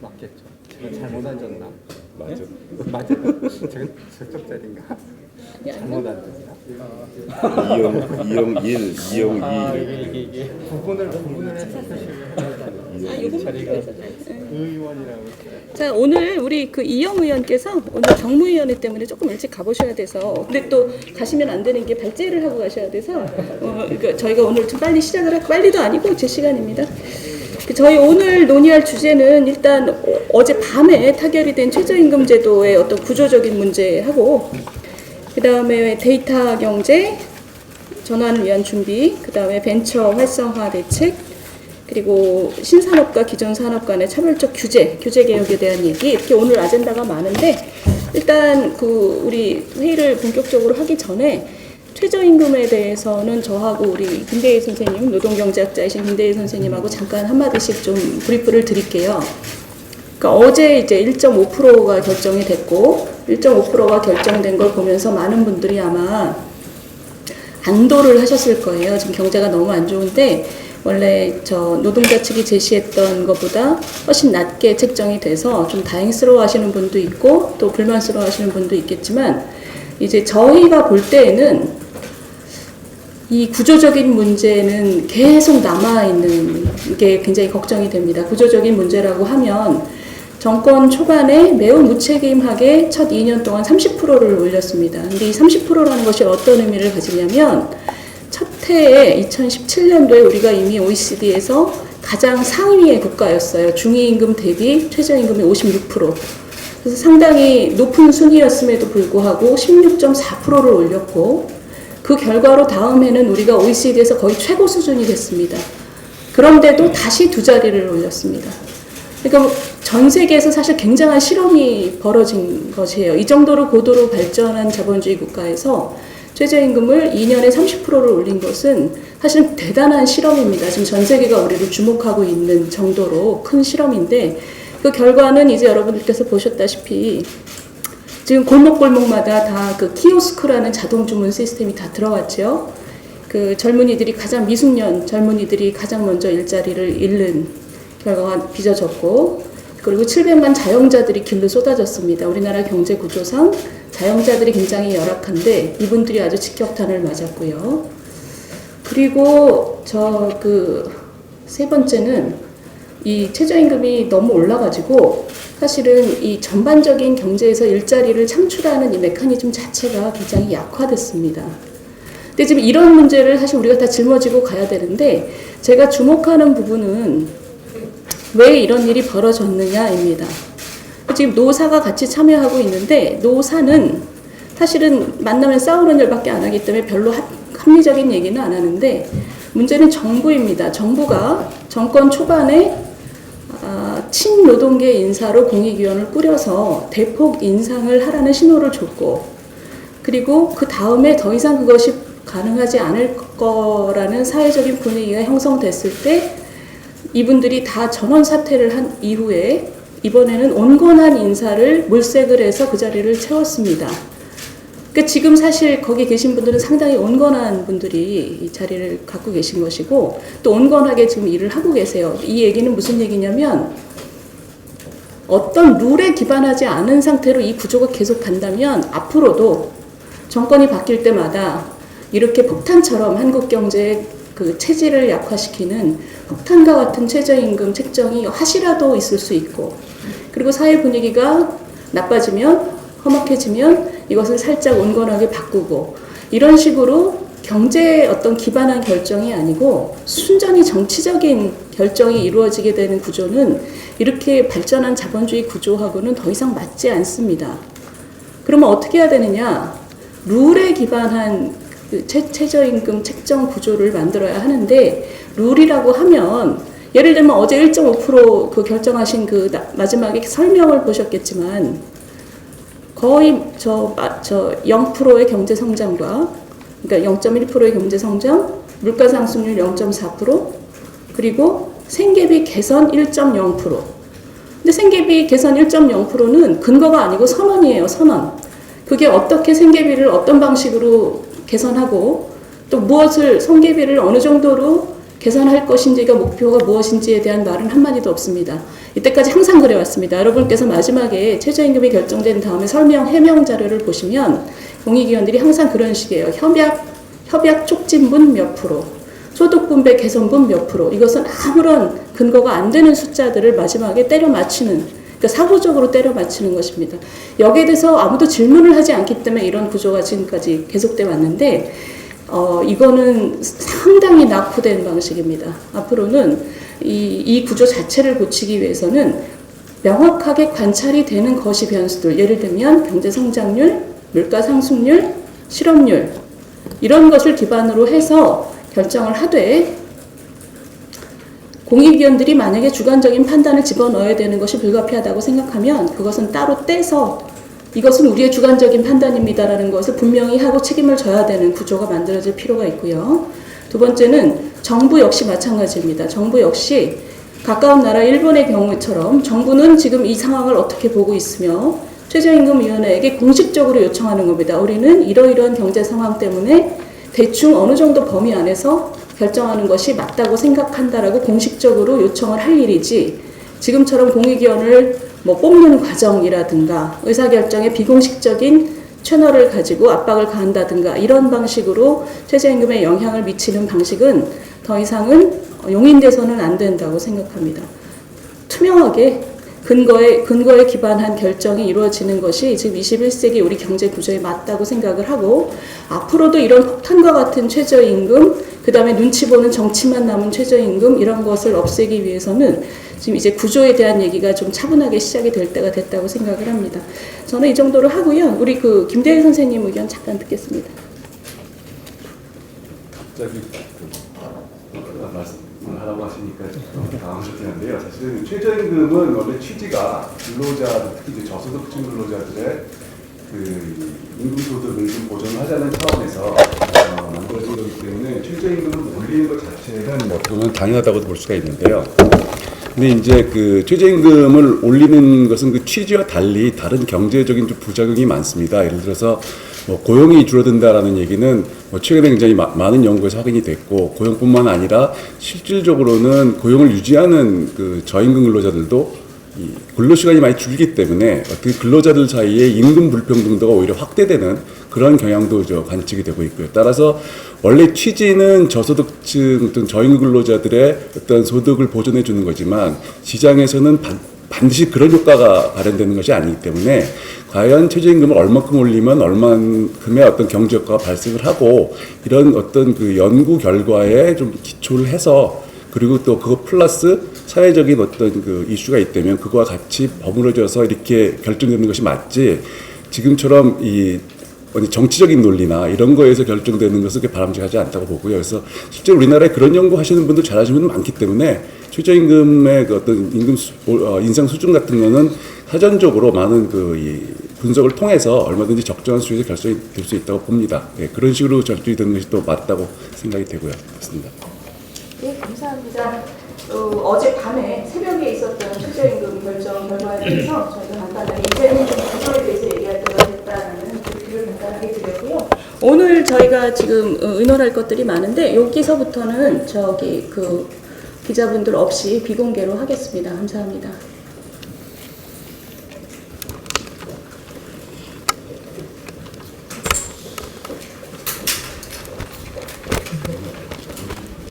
맞겠죠. 제가 잘못 앉았나? 맞아. 맞아요. 제가 저쪽 자리인가? 잘못 앉았나? 이영 1, 이영 2. 이게 구분을 해서 표시를 자리가 의원이라고. 자, 오늘 우리 그 이영 의원께서 오늘 정무위원회 때문에 조금 일찍 가보셔야 돼서, 근데 또 가시면 안 되는 게 발제를 하고 가셔야 돼서 그러니까 저희가 오늘 좀 빨리 시작을 하고, 빨리도 아니고 제 시간입니다. 저희 오늘 논의할 주제는 일단 어제 밤에 타결이 된 최저임금제도의 어떤 구조적인 문제하고, 그 다음에 데이터 경제 전환을 위한 준비, 그 다음에 벤처 활성화 대책, 그리고 신산업과 기존 산업 간의 차별적 규제 개혁에 대한 얘기, 이렇게 오늘 아젠다가 많은데, 일단 우리 회의를 본격적으로 하기 전에 최저임금에 대해서는 저하고 우리 김대희 선생님, 노동경제학자이신 김대희 선생님하고 잠깐 한마디씩 좀 브리프를 드릴게요. 그러니까 어제 이제 1.5%가 결정이 됐고, 1.5%가 결정된 걸 보면서 많은 분들이 아마 안도를 하셨을 거예요. 지금 경제가 너무 안 좋은데 원래 저 노동자 측이 제시했던 것보다 훨씬 낮게 책정이 돼서 좀 다행스러워 하시는 분도 있고 또 불만스러워 하시는 분도 있겠지만, 이제 저희가 볼 때에는 이 구조적인 문제는 계속 남아있는 게 굉장히 걱정이 됩니다. 구조적인 문제라고 하면 정권 초반에 매우 무책임하게 첫 2년 동안 30%를 올렸습니다. 근데 이 30%라는 것이 어떤 의미를 가지냐면, 첫 해에 2017년도에 우리가 이미 OECD에서 가장 상위의 국가였어요. 중위임금 대비 최저임금이 56%. 그래서 상당히 높은 순위였음에도 불구하고 16.4%를 올렸고, 그 결과로 다음 해는 우리가 OECD에서 거의 최고 수준이 됐습니다. 그런데도 다시 두 자리를 올렸습니다. 그러니까 전 세계에서 사실 굉장한 실험이 벌어진 것이에요. 이 정도로 고도로 발전한 자본주의 국가에서 최저임금을 2년에 30%를 올린 것은 사실 대단한 실험입니다. 지금 전 세계가 우리를 주목하고 있는 정도로 큰 실험인데, 그 결과는 이제 여러분들께서 보셨다시피 지금 골목골목마다 다 그 키오스크라는 자동 주문 시스템이 다 들어왔죠. 그 젊은이들이 가장 미숙년 젊은이들이 가장 먼저 일자리를 잃는 결과가 빚어졌고, 그리고 700만 자영자들이 길로 쏟아졌습니다. 우리나라 경제 구조상 자영자들이 굉장히 열악한데 이분들이 아주 직격탄을 맞았고요. 그리고 세 번째는 이 최저임금이 너무 올라가지고 사실은 이 전반적인 경제에서 일자리를 창출하는 이 메커니즘 자체가 굉장히 약화됐습니다. 근데 지금 이런 문제를 사실 우리가 다 짊어지고 가야 되는데, 제가 주목하는 부분은 왜 이런 일이 벌어졌느냐입니다. 지금 노사가 같이 참여하고 있는데, 노사는 사실은 만나면 싸우는 일밖에 안 하기 때문에 별로 합리적인 얘기는 안 하는데, 문제는 정부입니다. 정부가 정권 초반에 친노동계 인사로 공익위원을 꾸려서 대폭 인상을 하라는 신호를 줬고, 그리고 그 다음에 더 이상 그것이 가능하지 않을 거라는 사회적인 분위기가 형성됐을 때 이분들이 다 전원 사퇴를 한 이후에 이번에는 온건한 인사를 물색을 해서 그 자리를 채웠습니다. 그러니까 지금 사실 거기 계신 분들은 상당히 온건한 분들이 이 자리를 갖고 계신 것이고, 또 온건하게 지금 일을 하고 계세요. 이 얘기는 무슨 얘기냐면, 어떤 룰에 기반하지 않은 상태로 이 구조가 계속 간다면 앞으로도 정권이 바뀔 때마다 이렇게 폭탄처럼 한국 경제의 그 체질을 약화시키는 폭탄과 같은 최저임금 책정이 하시라도 있을 수 있고, 그리고 사회 분위기가 나빠지면, 험악해지면 이것을 살짝 온건하게 바꾸고, 이런 식으로 경제에 어떤 기반한 결정이 아니고 순전히 정치적인 결정이 이루어지게 되는 구조는 이렇게 발전한 자본주의 구조하고는 더 이상 맞지 않습니다. 그러면 어떻게 해야 되느냐? 룰에 기반한 그 최저임금 책정 구조를 만들어야 하는데, 룰이라고 하면 예를 들면 어제 1.5% 그 결정하신 그 마지막에 설명을 보셨겠지만, 거의 0%의 경제 성장과, 그러니까 0.1%의 경제 성장, 물가 상승률 0.4%, 그리고 생계비 개선 1.0%. 근데 생계비 개선 1.0%는 근거가 아니고 선언이에요, 선언. 그게 어떻게 생계비를 어떤 방식으로 개선하고 또 무엇을 생계비를 어느 정도로 개선할 것인지가 목표가 무엇인지에 대한 말은 한마디도 없습니다. 이때까지 항상 그래왔습니다. 여러분께서 마지막에 최저임금이 결정된 다음에 해명 자료를 보시면 공익위원들이 항상 그런 식이에요. 협약 촉진분 몇 프로, 소득분배 개선분 몇 프로, 이것은 아무런 근거가 안 되는 숫자들을 마지막에 때려 맞추는, 그러니까 사고적으로 때려 맞추는 것입니다. 여기에 대해서 아무도 질문을 하지 않기 때문에 이런 구조가 지금까지 계속돼 왔는데 이거는 상당히 낙후된 방식입니다. 앞으로는 이 구조 자체를 고치기 위해서는 명확하게 관찰이 되는 거시 변수들, 예를 들면 경제 성장률, 물가 상승률, 실업률, 이런 것을 기반으로 해서 결정을 하되, 공익위원들이 만약에 주관적인 판단을 집어넣어야 되는 것이 불가피하다고 생각하면 그것은 따로 떼서 이것은 우리의 주관적인 판단입니다라는 것을 분명히 하고 책임을 져야 되는 구조가 만들어질 필요가 있고요. 두 번째는 정부 역시 마찬가지입니다. 정부 역시 가까운 나라 일본의 경우처럼 정부는 지금 이 상황을 어떻게 보고 있으며 최저임금위원회에게 공식적으로 요청하는 겁니다. 우리는 이러이러한 경제 상황 때문에 대충 어느 정도 범위 안에서 결정하는 것이 맞다고 생각한다라고 공식적으로 요청을 할 일이지, 지금처럼 공익위원을 뽑는 과정이라든가 의사결정에 비공식적인 채널을 가지고 압박을 가한다든가 이런 방식으로 최저임금에 영향을 미치는 방식은 더 이상은 용인돼서는 안 된다고 생각합니다. 투명하게 근거에 기반한 결정이 이루어지는 것이 지금 21세기 우리 경제 구조에 맞다고 생각을 하고, 앞으로도 이런 폭탄과 같은 최저임금, 그 다음에 눈치 보는 정치만 남은 최저임금, 이런 것을 없애기 위해서는 지금 이제 구조에 대한 얘기가 좀 차분하게 시작이 될 때가 됐다고 생각을 합니다. 저는 이 정도로 하고요. 우리 김대희 선생님 의견 잠깐 듣겠습니다. 갑자기 말씀하라고 하시니까 당황스럽긴 한데요. 사실은 최저임금은 원래 취지가 근로자, 특히 이제 저소득층 근로자들의 임금소득을 좀 보전하자는 차원에서 만들어진 거기 때문에 최저임금을 올리는 것 자체는 어떻게 보면 당연하다고 볼 수가 있는데요. 근데 이제 최저임금을 올리는 것은 그 취지와 달리 다른 경제적인 좀 부작용이 많습니다. 예를 들어서 고용이 줄어든다라는 얘기는 최근에 굉장히 많은 연구에서 확인이 됐고, 고용뿐만 아니라 실질적으로는 고용을 유지하는 저임금 근로자들도 근로시간이 많이 줄기 때문에 어떻게 근로자들 사이에 임금 불평등도가 오히려 확대되는 그런 경향도 관측이 되고 있고요. 따라서 원래 취지는 저소득층 어떤 저임금 근로자들의 어떤 소득을 보존해 주는 거지만 시장에서는 반드시 그런 효과가 발현되는 것이 아니기 때문에 과연 최저임금을 얼마큼 올리면 얼마큼의 어떤 경제 효과가 발생을 하고, 이런 어떤 연구 결과에 좀 기초를 해서, 그리고 또 그거 플러스 사회적인 어떤 이슈가 있다면 그거와 같이 버무려져서 이렇게 결정되는 것이 맞지, 지금처럼 이 정치적인 논리나 이런 거에서 결정되는 것은 바람직하지 않다고 보고요. 그래서 실제 우리나라에 그런 연구 하시는 분들 잘하시는 분들 많기 때문에 최저임금의 어떤 임금 인상 수준 같은 거는 사전적으로 많은 이 분석을 통해서 얼마든지 적정한 수준에서 결정이 될 수 있다고 봅니다. 예, 그런 식으로 결정이 되는 것이 또 맞다고 생각이 되고요. 그렇습니다. 네, 감사합니다. 어젯밤에 새벽에 있었던 최저임금 결정 결과에 대해서 저희가 간단하게 이제는 좀 구조에 대해서 얘기할 때가 됐다는 브리핑을 간단하게 드렸고요. 오늘 저희가 지금 의논할 것들이 많은데 여기서부터는 기자분들 없이 비공개로 하겠습니다. 감사합니다.